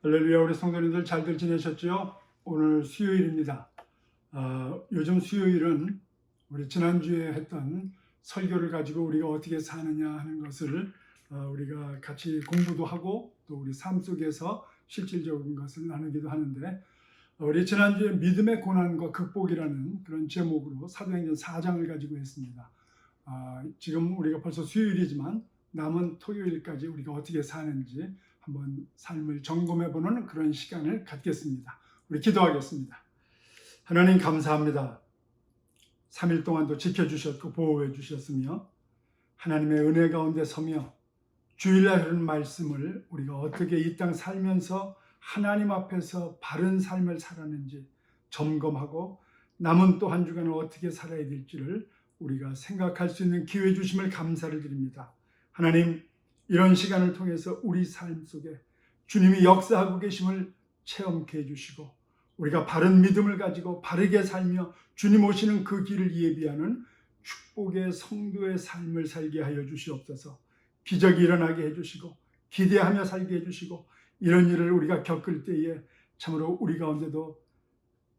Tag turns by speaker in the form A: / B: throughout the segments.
A: 할렐루야. 우리 성도님들 잘들 지내셨죠? 오늘 수요일입니다. 요즘 수요일은 우리 지난주에 했던 설교를 가지고 우리가 어떻게 사느냐 하는 것을 우리가 같이 공부도 하고 또 우리 삶 속에서 실질적인 것을 나누기도 하는데, 우리 지난주에 믿음의 고난과 극복이라는 그런 제목으로 사도행전 4장을 가지고 했습니다. 지금 우리가 벌써 수요일이지만 남은 토요일까지 우리가 어떻게 사는지 한번 삶을 점검해보는 그런 시간을 갖겠습니다. 우리 기도하겠습니다. 하나님 감사합니다. 3일 동안도 지켜주셨고 보호해 주셨으며 하나님의 은혜 가운데 서며 주일날 하는 말씀을 우리가 어떻게 이 땅 살면서 하나님 앞에서 바른 삶을 살았는지 점검하고 남은 또 한 주간을 어떻게 살아야 될지를 우리가 생각할 수 있는 기회 주심을 감사를 드립니다. 하나님, 이런 시간을 통해서 우리 삶 속에 주님이 역사하고 계심을 체험케 해주시고 우리가 바른 믿음을 가지고 바르게 살며 주님 오시는 그 길을 예비하는 축복의 성도의 삶을 살게 하여 주시옵소서. 기적이 일어나게 해주시고 기대하며 살게 해주시고 이런 일을 우리가 겪을 때에 참으로 우리 가운데도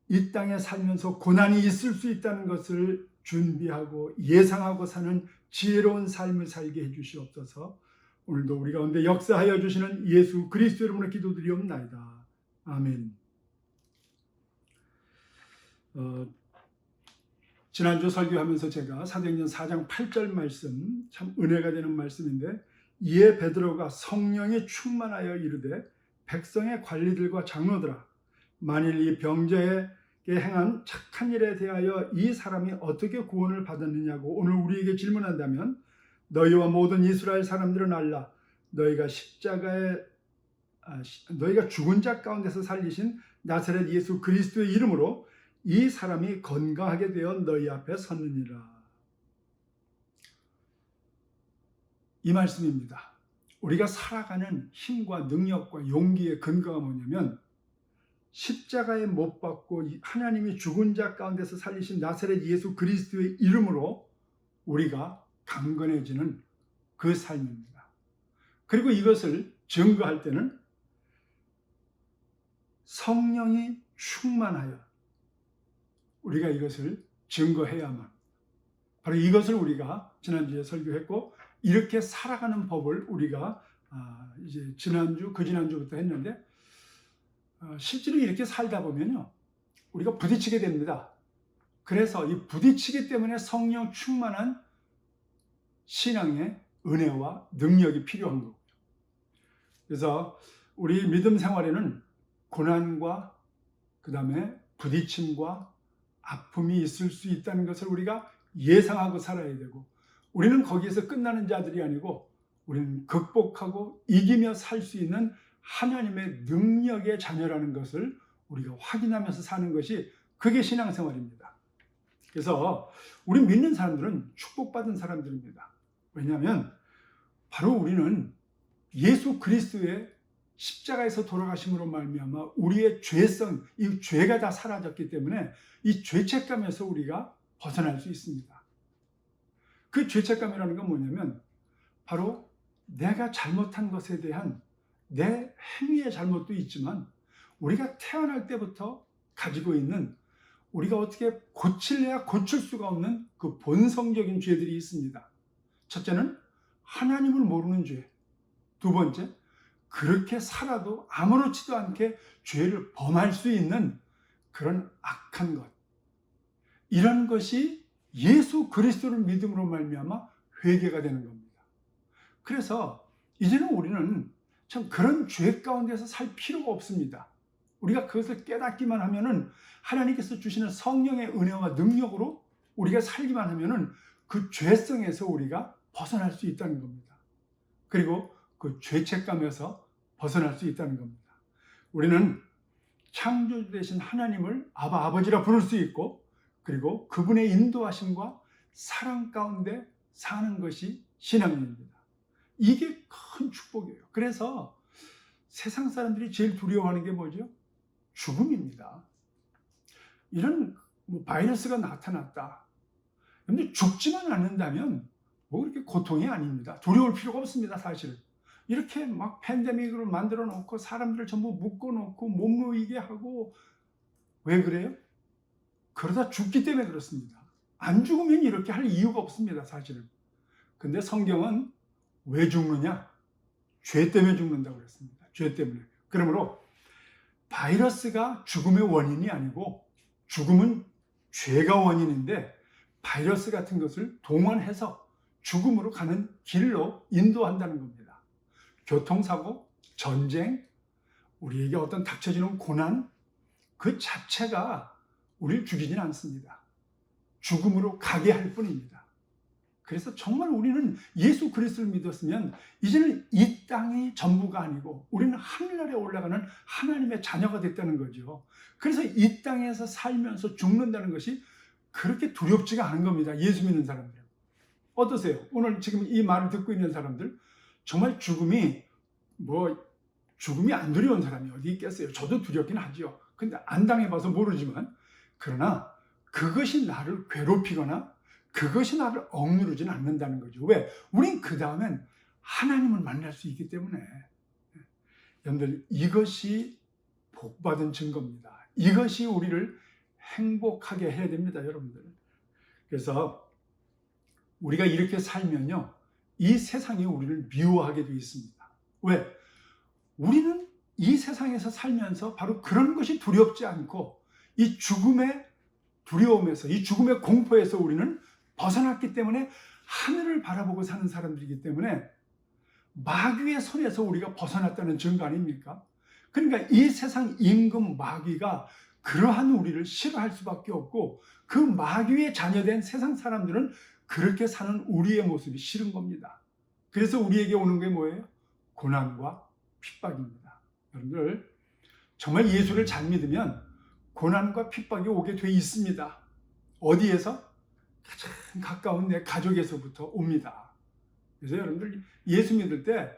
A: 이 땅에 살면서 고난이 있을 수 있다는 것을 준비하고 예상하고 사는 지혜로운 삶을 살게 해주시옵소서. 오늘도 우리 가운데 역사하여 주시는 예수 그리스도 이름으로 기도드리옵나이다. 아멘. 지난주 설교하면서 제가 사도행전 4장 8절 말씀, 참 은혜가 되는 말씀인데, 이에 베드로가 성령이 충만하여 이르되 백성의 관리들과 장로들아, 만일 이 병자에게 행한 착한 일에 대하여 이 사람이 어떻게 구원을 받았느냐고 오늘 우리에게 질문한다면 너희와 모든 이스라엘 사람들은 알라. 너희가 죽은 자 가운데서 살리신 나사렛 예수 그리스도의 이름으로 이 사람이 건강하게 되어 너희 앞에 섰느니라. 이 말씀입니다. 우리가 살아가는 힘과 능력과 용기의 근거가 뭐냐면 십자가에 못 박고 하나님이 죽은 자 가운데서 살리신 나사렛 예수 그리스도의 이름으로 우리가 강건해지는 그 삶입니다. 그리고 이것을 증거할 때는 성령이 충만하여 우리가 이것을 증거해야만, 바로 이것을 우리가 지난주에 설교했고 이렇게 살아가는 법을 우리가 이제 그 지난주부터 했는데, 실제로 이렇게 살다 보면요 우리가 부딪히게 됩니다. 그래서 이 부딪히기 때문에 성령 충만한 신앙의 은혜와 능력이 필요한 거고요. 그래서 우리 믿음 생활에는 고난과 그 다음에 부딪힘과 아픔이 있을 수 있다는 것을 우리가 예상하고 살아야 되고, 우리는 거기에서 끝나는 자들이 아니고 우리는 극복하고 이기며 살 수 있는 하나님의 능력의 자녀라는 것을 우리가 확인하면서 사는 것이 그게 신앙생활입니다. 그래서 우리 믿는 사람들은 축복받은 사람들입니다. 왜냐하면 바로 우리는 예수 그리스도의 십자가에서 돌아가심으로 말미암아 우리의 죄성, 이 죄가 다 사라졌기 때문에 이 죄책감에서 우리가 벗어날 수 있습니다. 그 죄책감이라는 건 뭐냐면 바로 내가 잘못한 것에 대한 내 행위의 잘못도 있지만 우리가 태어날 때부터 가지고 있는, 우리가 어떻게 고칠래야 고칠 수가 없는 그 본성적인 죄들이 있습니다. 첫째는 하나님을 모르는 죄, 두 번째 그렇게 살아도 아무렇지도 않게 죄를 범할 수 있는 그런 악한 것, 이런 것이 예수 그리스도를 믿음으로 말미암아 회개가 되는 겁니다. 그래서 이제는 우리는 참 그런 죄 가운데서 살 필요가 없습니다. 우리가 그것을 깨닫기만 하면은 하나님께서 주시는 성령의 은혜와 능력으로 우리가 살기만 하면은 그 죄성에서 우리가 벗어날 수 있다는 겁니다. 그리고 그 죄책감에서 벗어날 수 있다는 겁니다. 우리는 창조주 되신 하나님을 아버지라 부를 수 있고, 그리고 그분의 인도하심과 사랑 가운데 사는 것이 신앙입니다. 이게 큰 축복이에요. 그래서 세상 사람들이 제일 두려워하는 게 뭐죠? 죽음입니다. 이런 바이러스가 나타났다. 그런데 죽지만 않는다면 뭐 그렇게 고통이 아닙니다. 두려울 필요가 없습니다, 사실은. 이렇게 막 팬데믹으로 만들어 놓고 사람들을 전부 묶어 놓고 못 모이게 하고. 왜 그래요? 그러다 죽기 때문에 그렇습니다. 안 죽으면 이렇게 할 이유가 없습니다, 사실은. 근데 성경은 왜 죽느냐? 죄 때문에 죽는다고 그랬습니다. 죄 때문에. 그러므로 바이러스가 죽음의 원인이 아니고, 죽음은 죄가 원인인데 바이러스 같은 것을 동원해서 죽음으로 가는 길로 인도한다는 겁니다. 교통사고, 전쟁, 우리에게 어떤 닥쳐지는 고난, 그 자체가 우리를 죽이지는 않습니다. 죽음으로 가게 할 뿐입니다. 그래서 정말 우리는 예수 그리스도를 믿었으면 이제는 이 땅이 전부가 아니고 우리는 하늘나라에 올라가는 하나님의 자녀가 됐다는 거죠. 그래서 이 땅에서 살면서 죽는다는 것이 그렇게 두렵지가 않은 겁니다. 예수 믿는 사람들. 어떠세요? 오늘 지금 이 말을 듣고 있는 사람들, 정말 죽음이 안 두려운 사람이 어디 있겠어요? 저도 두렵긴 하죠. 근데 안 당해봐서 모르지만, 그러나 그것이 나를 괴롭히거나 그것이 나를 억누르지는 않는다는 거죠. 왜? 우린 그 다음엔 하나님을 만날 수 있기 때문에. 여러분들, 이것이 복받은 증거입니다. 이것이 우리를 행복하게 해야 됩니다, 여러분들. 그래서 우리가 이렇게 살면요, 이 세상이 우리를 미워하게 되어 있습니다. 왜? 우리는 이 세상에서 살면서 바로 그런 것이 두렵지 않고 이 죽음의 두려움에서, 이 죽음의 공포에서 우리는 벗어났기 때문에 하늘을 바라보고 사는 사람들이기 때문에 마귀의 손에서 우리가 벗어났다는 증거 아닙니까? 그러니까 이 세상 임금 마귀가 그러한 우리를 싫어할 수밖에 없고, 그 마귀의 자녀된 세상 사람들은 그렇게 사는 우리의 모습이 싫은 겁니다. 그래서 우리에게 오는 게 뭐예요? 고난과 핍박입니다. 여러분들, 정말 예수를 잘 믿으면 고난과 핍박이 오게 돼 있습니다. 어디에서? 가장 가까운 내 가족에서부터 옵니다. 그래서 여러분들, 예수 믿을 때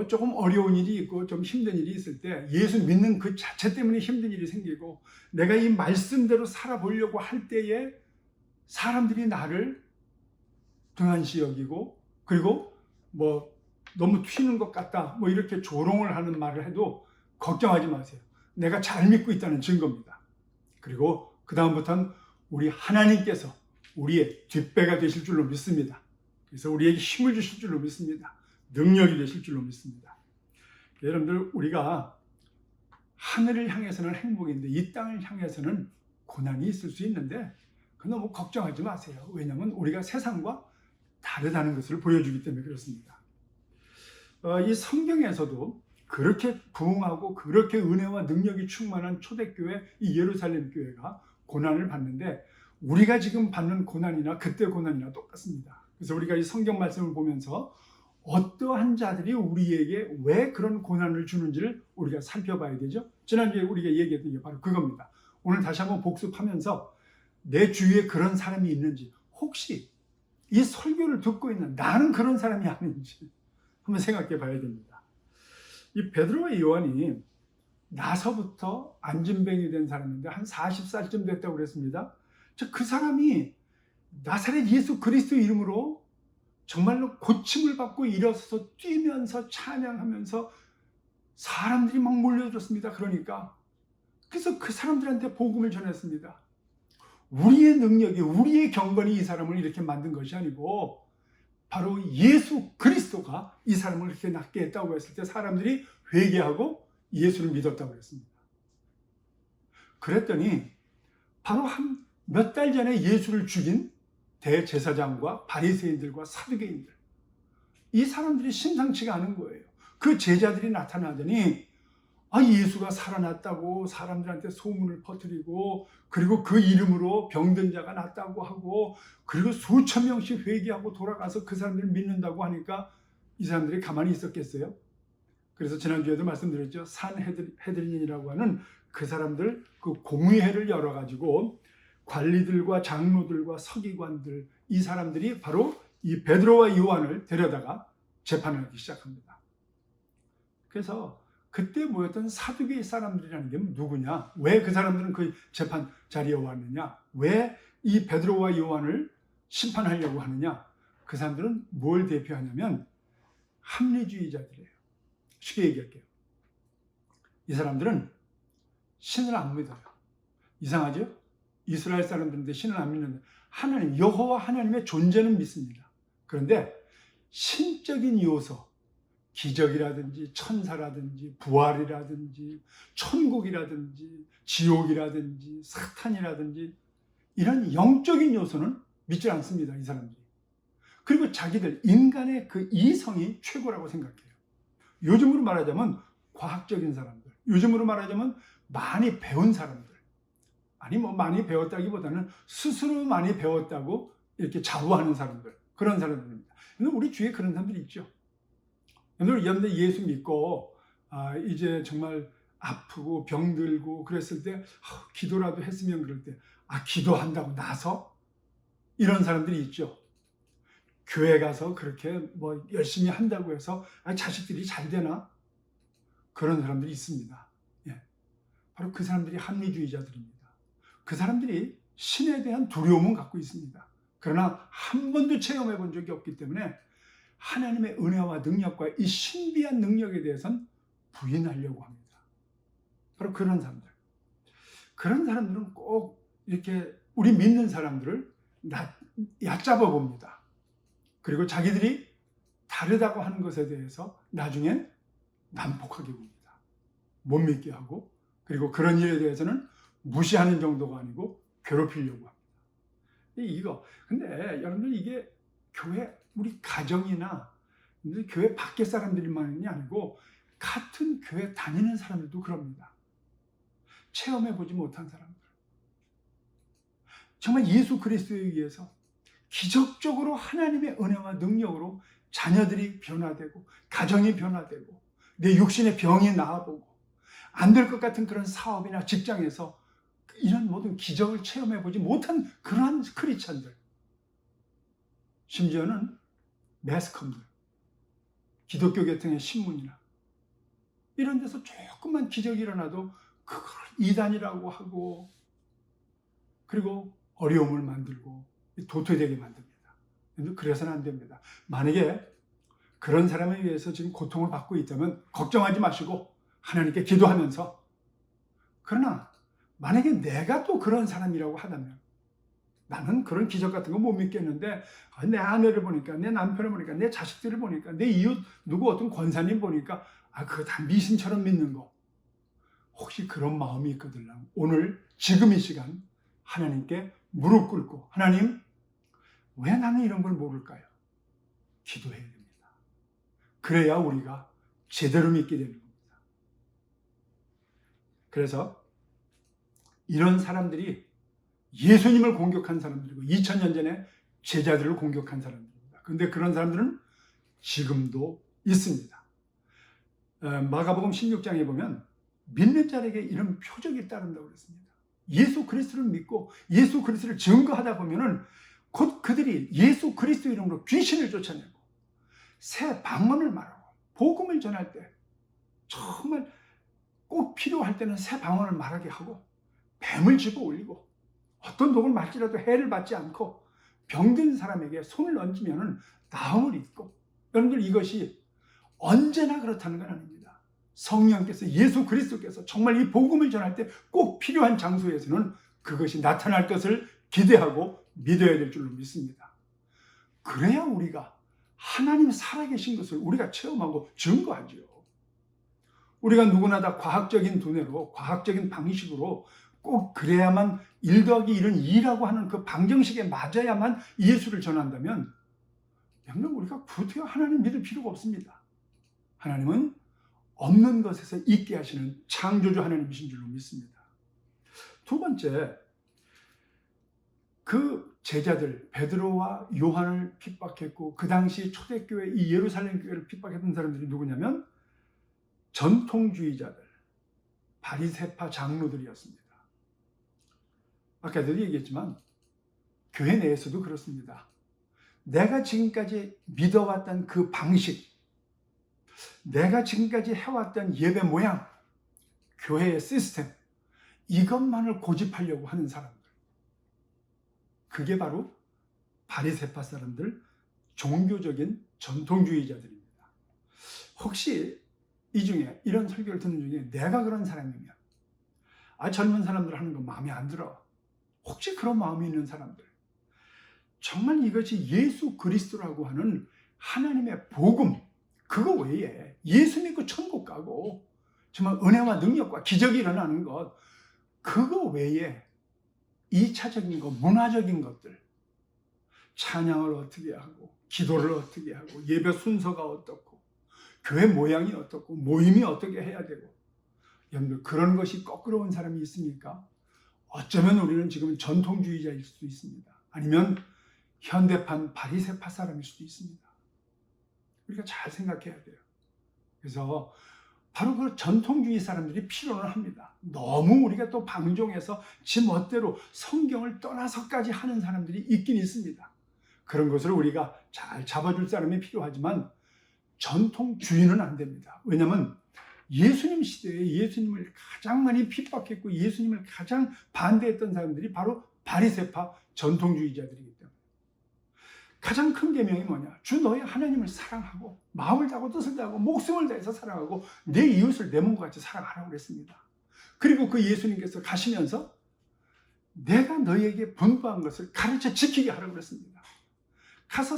A: 조금 어려운 일이 있고 좀 힘든 일이 있을 때 예수 믿는 그 자체 때문에 힘든 일이 생기고, 내가 이 말씀대로 살아보려고 할 때에 사람들이 나를 등한시 여기고, 그리고 너무 튀는 것 같다, 이렇게 조롱을 하는 말을 해도 걱정하지 마세요. 내가 잘 믿고 있다는 증거입니다. 그리고 그 다음부터는 우리 하나님께서 우리의 뒷배가 되실 줄로 믿습니다. 그래서 우리에게 힘을 주실 줄로 믿습니다. 능력이 되실 줄로 믿습니다. 여러분들, 우리가 하늘을 향해서는 행복인데 이 땅을 향해서는 고난이 있을 수 있는데, 너무 걱정하지 마세요. 왜냐하면 우리가 세상과 다르다는 것을 보여주기 때문에 그렇습니다. 이 성경에서도 그렇게 부흥하고 그렇게 은혜와 능력이 충만한 초대교회, 이 예루살렘 교회가 고난을 받는데, 우리가 지금 받는 고난이나 그때 고난이나 똑같습니다. 그래서 우리가 이 성경 말씀을 보면서 어떠한 자들이 우리에게 왜 그런 고난을 주는지를 우리가 살펴봐야 되죠. 지난주에 우리가 얘기했던 게 바로 그겁니다. 오늘 다시 한번 복습하면서 내 주위에 그런 사람이 있는지, 혹시 이 설교를 듣고 있는 나는 그런 사람이 아닌지 한번 생각해 봐야 됩니다. 이 베드로와 요한이 나서부터 안진뱅이 된 사람인데 한 40살쯤 됐다고 그랬습니다. 그 사람이 나사렛 예수 그리스도 이름으로 정말로 고침을 받고 일어서서 뛰면서 찬양하면서 사람들이 막 몰려들었습니다. 그래서 그 사람들한테 복음을 전했습니다. 우리의 능력이, 우리의 경건이 이 사람을 이렇게 만든 것이 아니고 바로 예수 그리스도가 이 사람을 이렇게 낫게 했다고 했을 때 사람들이 회개하고 예수를 믿었다고 했습니다. 그랬더니 바로 한 몇 달 전에 예수를 죽인 대제사장과 바리새인들과 사두개인들, 이 사람들이 심상치가 않은 거예요. 그 제자들이 나타나더니 예수가 살아났다고 사람들한테 소문을 퍼뜨리고, 그리고 그 이름으로 병든 자가 낫다고 하고, 그리고 수천 명씩 회개하고 돌아가서 그 사람들을 믿는다고 하니까 이 사람들이 가만히 있었겠어요? 그래서 지난주에도 말씀드렸죠. 산헤드린이라고 하는 그 사람들, 그 공의회를 열어가지고 관리들과 장로들과 서기관들, 이 사람들이 바로 이 베드로와 요한을 데려다가 재판을 하기 시작합니다. 그래서 그때 모였던 사두개의 사람들이라는 게 누구냐? 왜 그 사람들은 그 재판 자리에 왔느냐? 왜 이 베드로와 요한을 심판하려고 하느냐? 그 사람들은 뭘 대표하냐면 합리주의자들이에요. 쉽게 얘기할게요. 이 사람들은 신을 안 믿어요. 이상하죠? 이스라엘 사람들인데 신을 안 믿는데 하나님, 여호와 하나님의 존재는 믿습니다. 그런데 신적인 요소, 기적이라든지 천사라든지 부활이라든지 천국이라든지 지옥이라든지 사탄이라든지 이런 영적인 요소는 믿지 않습니다. 이 사람들이. 그리고 자기들 인간의 그 이성이 최고라고 생각해요. 요즘으로 말하자면 과학적인 사람들, 요즘으로 말하자면 많이 배운 사람들, 아니 뭐 많이 배웠다기보다는 스스로 많이 배웠다고 이렇게 자부하는 사람들, 그런 사람들입니다. 근데 우리 주위에 그런 사람들이 있죠. 여러분들 예수 믿고 이제 정말 아프고 병들고 그랬을 때 기도라도 했으면, 그럴 때 기도한다고 나서 이런 사람들이 있죠. 교회 가서 그렇게 뭐 열심히 한다고 해서 자식들이 잘 되나? 그런 사람들이 있습니다. 예. 바로 그 사람들이 합리주의자들입니다. 그 사람들이 신에 대한 두려움은 갖고 있습니다. 그러나 한 번도 체험해 본 적이 없기 때문에 하나님의 은혜와 능력과 이 신비한 능력에 대해서는 부인하려고 합니다. 바로 그런 사람들. 그런 사람들은 꼭 이렇게 우리 믿는 사람들을 얕잡아 봅니다. 그리고 자기들이 다르다고 하는 것에 대해서 나중엔 난폭하게 봅니다. 못 믿게 하고, 그리고 그런 일에 대해서는 무시하는 정도가 아니고 괴롭히려고 합니다. 근데 여러분들 이게 교회, 우리 가정이나 교회 밖의 사람들만이 아니고 같은 교회 다니는 사람들도 그럽니다. 체험해보지 못한 사람들. 정말 예수 그리스도에 의해서 기적적으로 하나님의 은혜와 능력으로 자녀들이 변화되고 가정이 변화되고 내 육신의 병이 나아보고 안 될 것 같은 그런 사업이나 직장에서 이런 모든 기적을 체험해보지 못한 그러한 크리스찬들, 심지어는 매스컴들, 기독교 계통의 신문이나 이런 데서 조금만 기적이 일어나도 그걸 이단이라고 하고, 그리고 어려움을 만들고 도태되게 만듭니다. 그래서는 안 됩니다. 만약에 그런 사람에 의해서 지금 고통을 받고 있다면 걱정하지 마시고 하나님께 기도하면서, 그러나 만약에 내가 또 그런 사람이라고 하다면, 나는 그런 기적 같은 거 못 믿겠는데 내 아내를 보니까, 내 남편을 보니까, 내 자식들을 보니까, 내 이웃 누구 어떤 권사님 보니까 그거 다 미신처럼 믿는 거, 혹시 그런 마음이 있거든요. 오늘 지금 이 시간 하나님께 무릎 꿇고, 하나님 왜 나는 이런 걸 모를까요? 기도해야 됩니다. 그래야 우리가 제대로 믿게 되는 겁니다. 그래서 이런 사람들이 예수님을 공격한 사람들이고 2000년 전에 제자들을 공격한 사람들입니다. 그런데 그런 사람들은 지금도 있습니다. 마가복음 16장에 보면 믿는 자에게 이런 표적이 따른다고 그랬습니다. 예수 그리스도를 믿고 예수 그리스도를 증거하다 보면은 곧 그들이 예수 그리스도 이름으로 귀신을 쫓아내고 새 방언을 말하고 복음을 전할 때 정말 꼭 필요할 때는 새 방언을 말하게 하고 뱀을 집어 올리고 어떤 독을 맞지라도 해를 받지 않고 병든 사람에게 손을 얹으면 나음을 입고, 여러분들 이것이 언제나 그렇다는 건 아닙니다. 성령께서, 예수 그리스도께서 정말 이 복음을 전할 때 꼭 필요한 장소에서는 그것이 나타날 것을 기대하고 믿어야 될 줄로 믿습니다. 그래야 우리가 하나님 살아계신 것을 우리가 체험하고 증거하죠. 우리가 누구나 다 과학적인 두뇌로, 과학적인 방식으로 꼭 그래야만 1 더하기 1은 2라고 하는 그 방정식에 맞아야만 예수를 전한다면 여러분, 우리가 굳이 하나님 믿을 필요가 없습니다. 하나님은 없는 것에서 있게 하시는 창조주 하나님이신 줄로 믿습니다. 두 번째, 그 제자들 베드로와 요한을 핍박했고 그 당시 초대교회 이 예루살렘 교회를 핍박했던 사람들이 누구냐면 전통주의자들, 바리새파 장로들이었습니다. 아까도 얘기했지만 교회 내에서도 그렇습니다. 내가 지금까지 믿어왔던 그 방식, 내가 지금까지 해왔던 예배 모양, 교회의 시스템, 이것만을 고집하려고 하는 사람들, 그게 바로 바리새파 사람들, 종교적인 전통주의자들입니다. 혹시 이 중에 이런 설교를 듣는 중에 내가 그런 사람이면 젊은 사람들 하는 거 마음에 안 들어. 혹시 그런 마음이 있는 사람들, 정말 이것이 예수 그리스도라고 하는 하나님의 복음, 그거 외에 예수 믿고 천국 가고 정말 은혜와 능력과 기적이 일어나는 것, 그거 외에 2차적인 것, 문화적인 것들, 찬양을 어떻게 하고 기도를 어떻게 하고 예배 순서가 어떻고 교회 모양이 어떻고 모임이 어떻게 해야 되고, 여러분들 그런 것이 거꾸로운 사람이 있습니까? 어쩌면 우리는 지금 전통주의자일 수도 있습니다. 아니면 현대판 바리새파 사람일 수도 있습니다. 우리가 잘 생각해야 돼요. 그래서 바로 그 전통주의 사람들이 필요는 합니다. 너무 우리가 또 방종해서 지 멋대로 성경을 떠나서까지 하는 사람들이 있긴 있습니다. 그런 것을 우리가 잘 잡아줄 사람이 필요하지만 전통주의는 안 됩니다. 왜냐하면 예수님 시대에 예수님을 가장 많이 핍박했고 예수님을 가장 반대했던 사람들이 바로 바리새파 전통주의자들이기 때문에. 가장 큰 계명이 뭐냐? 주 너의 하나님을 사랑하고 마음을 다하고 뜻을 다하고 목숨을 다해서 사랑하고 내 이웃을 내 몸과 같이 사랑하라고 그랬습니다. 그리고 그 예수님께서 가시면서 내가 너희에게 분부한 것을 가르쳐 지키게 하라고 그랬습니다. 가서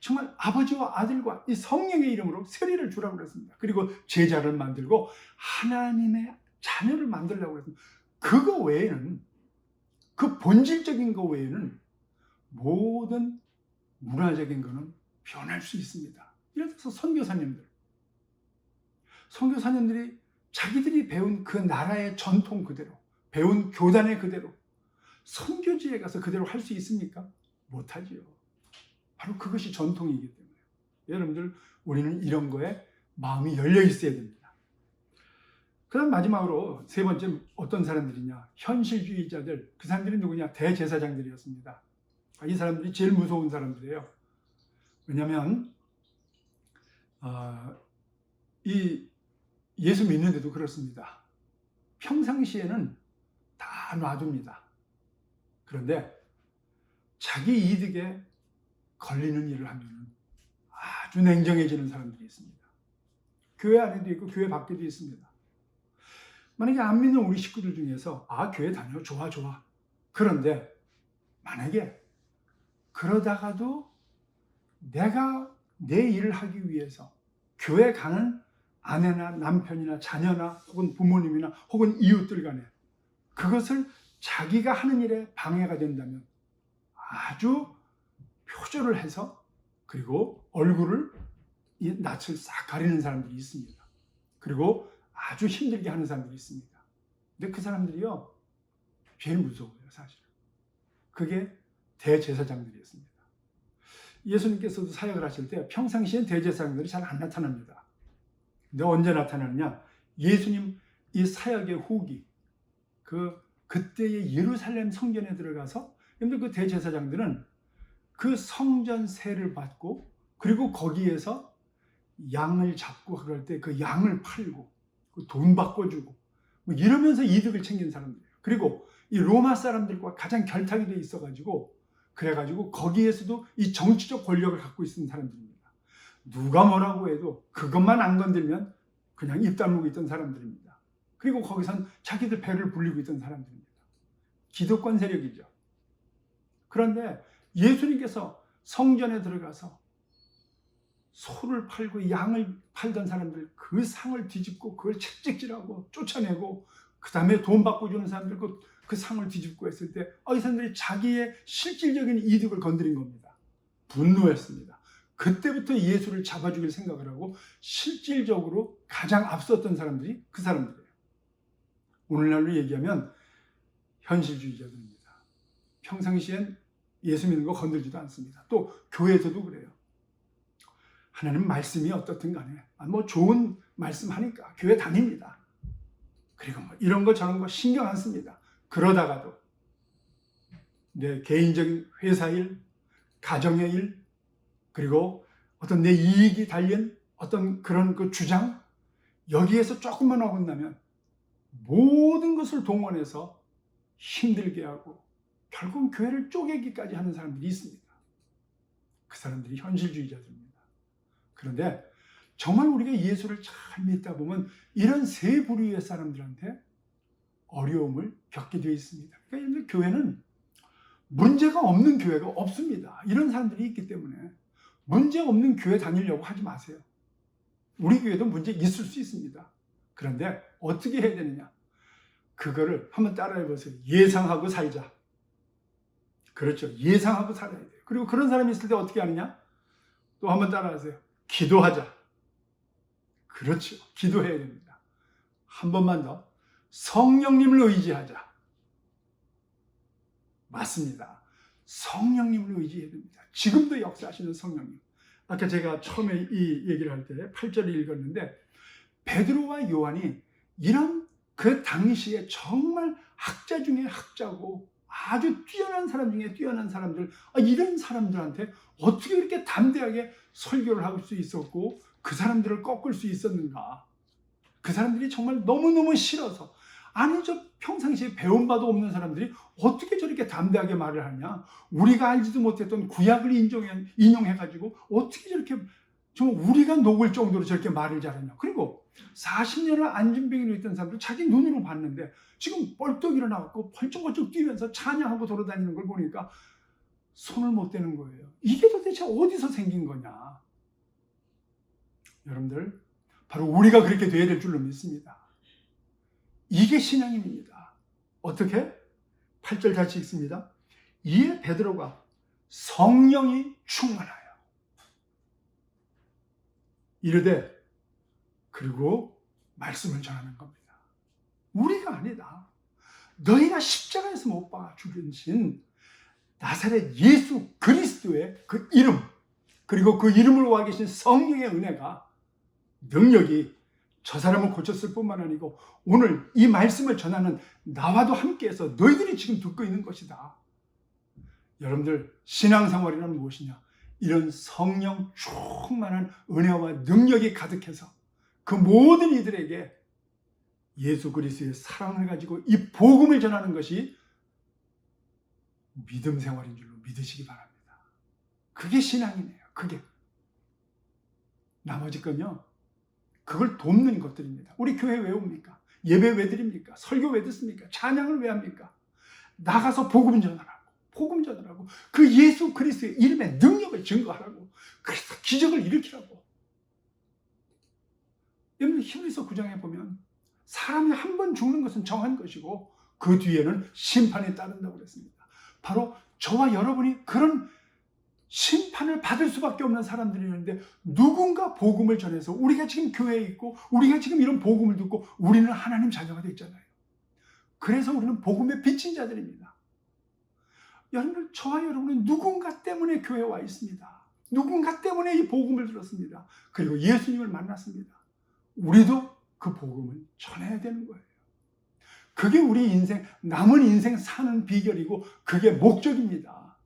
A: 정말 아버지와 아들과 이 성령의 이름으로 세례를 주라고 그랬습니다. 그리고 제자를 만들고 하나님의 자녀를 만들려고 그랬습니다. 그거 외에는, 그 본질적인 거 외에는 모든 문화적인 거는 변할 수 있습니다. 예를 들어서 선교사님들이 자기들이 배운 그 나라의 전통 그대로, 배운 교단의 그대로 선교지에 가서 그대로 할 수 있습니까? 못하지요. 바로 그것이 전통이기 때문에. 여러분들, 우리는 이런 거에 마음이 열려 있어야 됩니다. 그 다음 마지막으로 세 번째, 어떤 사람들이냐? 현실주의자들. 그 사람들이 누구냐? 대제사장들이었습니다. 이 사람들이 제일 무서운 사람들이에요. 왜냐하면 이 예수 믿는데도 그렇습니다. 평상시에는 다 놔둡니다. 그런데 자기 이득에 걸리는 일을 하면 아주 냉정해지는 사람들이 있습니다. 교회 안에도 있고 교회 밖에도 있습니다. 만약에 안 믿는 우리 식구들 중에서 교회 다녀, 좋아. 그런데 만약에 그러다가도 내가 내 일을 하기 위해서 교회 가는 아내나 남편이나 자녀나 혹은 부모님이나 혹은 이웃들 간에 그것을 자기가 하는 일에 방해가 된다면 아주 표절을 해서, 그리고 얼굴을 이 낯을 싹 가리는 사람들이 있습니다. 그리고 아주 힘들게 하는 사람들이 있습니다. 근데 그 사람들이요, 제일 무서워요, 사실. 그게 대제사장들이었습니다. 예수님께서도 사역을 하실 때 평상시엔 대제사장들이 잘 안 나타납니다. 근데 언제 나타나느냐? 예수님 이 사역의 후기, 그때의 예루살렘 성전에 들어가서, 근데 그 대제사장들은 그 성전 세를 받고, 그리고 거기에서 양을 잡고 그럴 때 그 양을 팔고 돈 바꿔주고 뭐 이러면서 이득을 챙긴 사람들이에요. 그리고 이 로마 사람들과 가장 결탁이 돼 있어가지고, 그래가지고 거기에서도 이 정치적 권력을 갖고 있는 사람들입니다. 누가 뭐라고 해도 그것만 안 건들면 그냥 입 다물고 있던 사람들입니다. 그리고 거기선 자기들 배를 불리고 있던 사람들입니다. 기득권 세력이죠. 그런데 예수님께서 성전에 들어가서 소를 팔고 양을 팔던 사람들, 그 상을 뒤집고 그걸 채찍질하고 쫓아내고, 그 다음에 돈 받고 주는 사람들 그 상을 뒤집고 했을 때 이 사람들이 자기의 실질적인 이득을 건드린 겁니다. 분노했습니다. 그때부터 예수를 잡아 죽일 생각을 하고 실질적으로 가장 앞섰던 사람들이 그 사람들이에요. 오늘날로 얘기하면 현실주의자들입니다. 평상시엔 예수 믿는 거 건들지도 않습니다. 또 교회에서도 그래요. 하나님 말씀이 어떻든 간에 뭐 좋은 말씀 하니까 교회 다닙니다. 그리고 뭐 이런 거 저런 거 신경 안 씁니다. 그러다가도 내 개인적인 회사 일, 가정의 일, 그리고 어떤 내 이익이 달린 어떤 그런 그 주장, 여기에서 조금만 어긋나면 모든 것을 동원해서 힘들게 하고 결국 교회를 쪼개기까지 하는 사람들이 있습니다. 그 사람들이 현실주의자들입니다. 그런데 정말 우리가 예수를 잘 믿다 보면 이런 세 부류의 사람들한테 어려움을 겪게 되어 있습니다. 그러니까 교회는 문제가 없는 교회가 없습니다. 이런 사람들이 있기 때문에 문제 없는 교회 다니려고 하지 마세요. 우리 교회도 문제 있을 수 있습니다. 그런데 어떻게 해야 되느냐? 그거를 한번 따라해 보세요. 예상하고 살자. 그렇죠. 예상하고 살아야 돼요. 그리고 그런 사람이 있을 때 어떻게 하느냐? 또 한번 따라하세요. 기도하자. 그렇죠. 기도해야 됩니다. 한 번만 더. 성령님을 의지하자. 맞습니다. 성령님을 의지해야 됩니다. 지금도 역사하시는 성령님. 아까 제가 처음에 이 얘기를 할 때 8절을 읽었는데 베드로와 요한이 이런 그 당시에 정말 학자 중에 학자고 아주 뛰어난 사람 중에 뛰어난 사람들, 이런 사람들한테 어떻게 이렇게 담대하게 설교를 할 수 있었고 그 사람들을 꺾을 수 있었는가? 그 사람들이 정말 너무너무 싫어서, 아니 저 평상시에 배운 바도 없는 사람들이 어떻게 저렇게 담대하게 말을 하냐? 우리가 알지도 못했던 구약을 인용해가지고 어떻게 저렇게 정말 우리가 녹을 정도로 저렇게 말을 잘하냐? 그리고 40년을 안진병으로 있던 사람들 자기 눈으로 봤는데 지금 벌떡 일어나고 벌쩍벌쩍 뛰면서 찬양하고 돌아다니는 걸 보니까 손을 못 대는 거예요. 이게 도대체 어디서 생긴 거냐? 여러분들, 바로 우리가 그렇게 돼야 될 줄로 믿습니다. 이게 신앙입니다. 어떻게? 8절 같이 읽습니다. 이에 베드로가 성령이 충만하여 이르되, 그리고 말씀을 전하는 겁니다. 우리가 아니다. 너희가 십자가에서 못 박아 죽으신 나사렛 예수 그리스도의 그 이름, 그리고 그 이름을 와 계신 성령의 은혜가, 능력이 저 사람을 고쳤을 뿐만 아니고 오늘 이 말씀을 전하는 나와도 함께해서 너희들이 지금 듣고 있는 것이다. 여러분들, 신앙생활이란 무엇이냐? 이런 성령 충만한 은혜와 능력이 가득해서 그 모든 이들에게 예수 그리스도의 사랑을 가지고 이 복음을 전하는 것이 믿음 생활인 줄로 믿으시기 바랍니다. 그게 신앙이네요. 그게. 나머지 건요, 그걸 돕는 것들입니다. 우리 교회 왜 옵니까? 예배 왜 드립니까? 설교 왜 듣습니까? 찬양을 왜 합니까? 나가서 복음 전하라고, 그 예수 그리스도의 이름의 능력을 증거하라고, 그래서 기적을 일으키라고. 여러분, 히브리서 9장에 보면 사람이 한 번 죽는 것은 정한 것이고 그 뒤에는 심판이 따른다고 그랬습니다. 바로 저와 여러분이 그런 심판을 받을 수밖에 없는 사람들이 있는데, 누군가 복음을 전해서 우리가 지금 교회에 있고 우리가 지금 이런 복음을 듣고 우리는 하나님 자녀가 됐잖아요. 그래서 우리는 복음의 빚진 자들입니다. 여러분들, 저와 여러분은 누군가 때문에 교회에 와 있습니다. 누군가 때문에 이 복음을 들었습니다. 그리고 예수님을 만났습니다. 우리도 그 복음을 전해야 되는 거예요. 그게 우리 인생, 남은 인생 사는 비결이고 그게 목적입니다.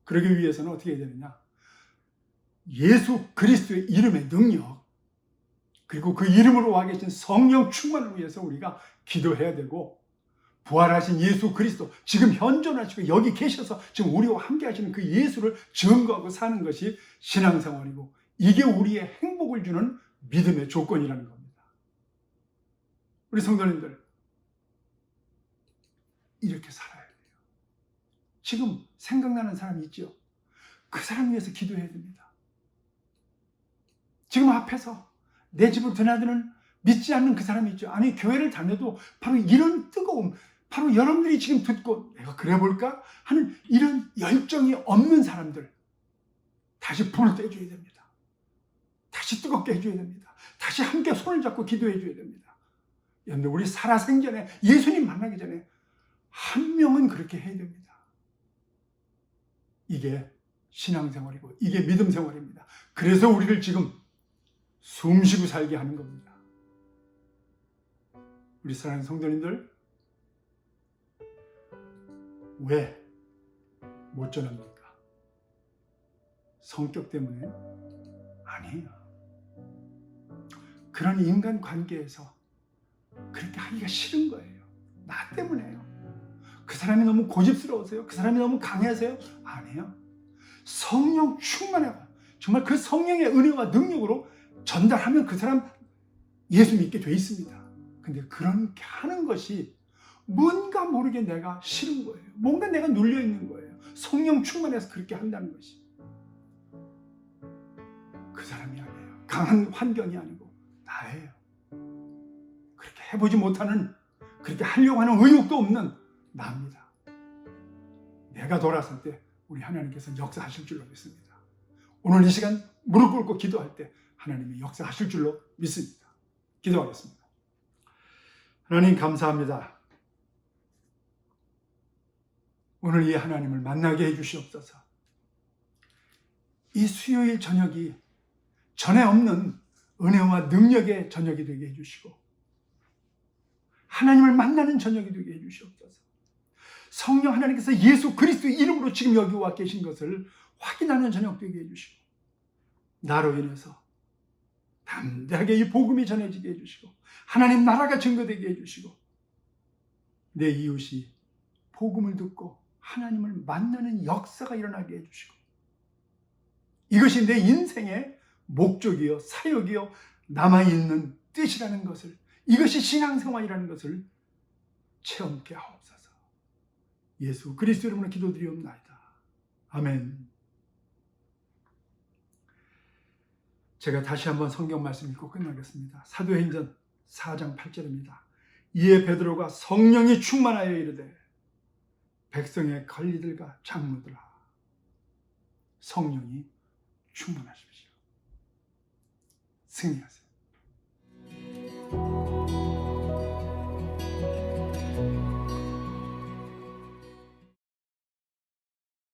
A: 그러기 위해서는 어떻게 해야 되느냐? 예수 그리스도의 이름의 능력, 그리고 그 이름으로 와 계신 성령 충만을 위해서 우리가 기도해야 되고, 부활하신 예수 그리스도, 지금 현존하시고 여기 계셔서 지금 우리와 함께 하시는 그 예수를 증거하고 사는 것이 신앙생활이고, 이게 우리의 행복을 주는 믿음의 조건이라는 겁니다. 우리 성도님들, 이렇게 살아야 돼요. 지금 생각나는 사람이 있죠? 그 사람 위해서 기도해야 됩니다. 지금 앞에서 내 집을 드나드는 믿지 않는 그 사람이 있죠? 아니, 교회를 다녀도 바로 이런 뜨거움, 바로 여러분들이 지금 듣고 내가 그래 볼까 하는 이런 열정이 없는 사람들, 다시 불을 떼줘야 됩니다. 다시 뜨겁게 해줘야 됩니다. 다시 함께 손을 잡고 기도해 줘야 됩니다. 여러분들, 우리 살아생전에, 예수님 만나기 전에 한 명은 그렇게 해야 됩니다. 이게 신앙생활이고 이게 믿음생활입니다. 그래서 우리를 지금 숨쉬고 살게 하는 겁니다. 우리 사랑하는 성도님들, 왜 못 전합니까? 성격 때문에? 아니에요. 그런 인간 관계에서 그렇게 하기가 싫은 거예요. 나 때문에요. 그 사람이 너무 고집스러우세요? 그 사람이 너무 강해서요? 아니에요. 성령 충만해요. 정말 그 성령의 은혜와 능력으로 전달하면 그 사람 예수 믿게 돼 있습니다. 근데 그렇게 하는 것이 뭔가 모르게 내가 싫은 거예요. 뭔가 내가 눌려 있는 거예요. 성령 충만해서 그렇게 한다는 것이. 그 사람이 아니에요. 강한 환경이 아니고 나예요. 그렇게 해보지 못하는, 그렇게 하려고 하는 의욕도 없는 나입니다. 내가 돌아설 때 우리 하나님께서 역사하실 줄로 믿습니다. 오늘 이 시간 무릎 꿇고 기도할 때 하나님이 역사하실 줄로 믿습니다. 기도하겠습니다. 하나님 감사합니다. 오늘 이 하나님을 만나게 해주시옵소서. 이 수요일 저녁이 전에 없는 은혜와 능력의 저녁이 되게 해주시고 하나님을 만나는 저녁이 되게 해주시옵소서. 성령 하나님께서 예수 그리스도의 이름으로 지금 여기 와 계신 것을 확인하는 저녁 되게 해주시고 나로 인해서 담대하게 이 복음이 전해지게 해주시고 하나님 나라가 증거되게 해주시고 내 이웃이 복음을 듣고 하나님을 만나는 역사가 일어나게 해주시고 이것이 내 인생의 목적이요 사역이요 남아있는 뜻이라는 것을, 이것이 신앙생활이라는 것을 체험케 하옵소서. 예수 그리스도 이름으로 기도드리옵나이다. 아멘. 제가 다시 한번 성경 말씀 읽고 끝나겠습니다. 사도행전 4장 8절입니다. 이에 베드로가 성령이 충만하여 이르되 백성의 관리들과 장로들아 성령이 충만하십시오. 승리하세요.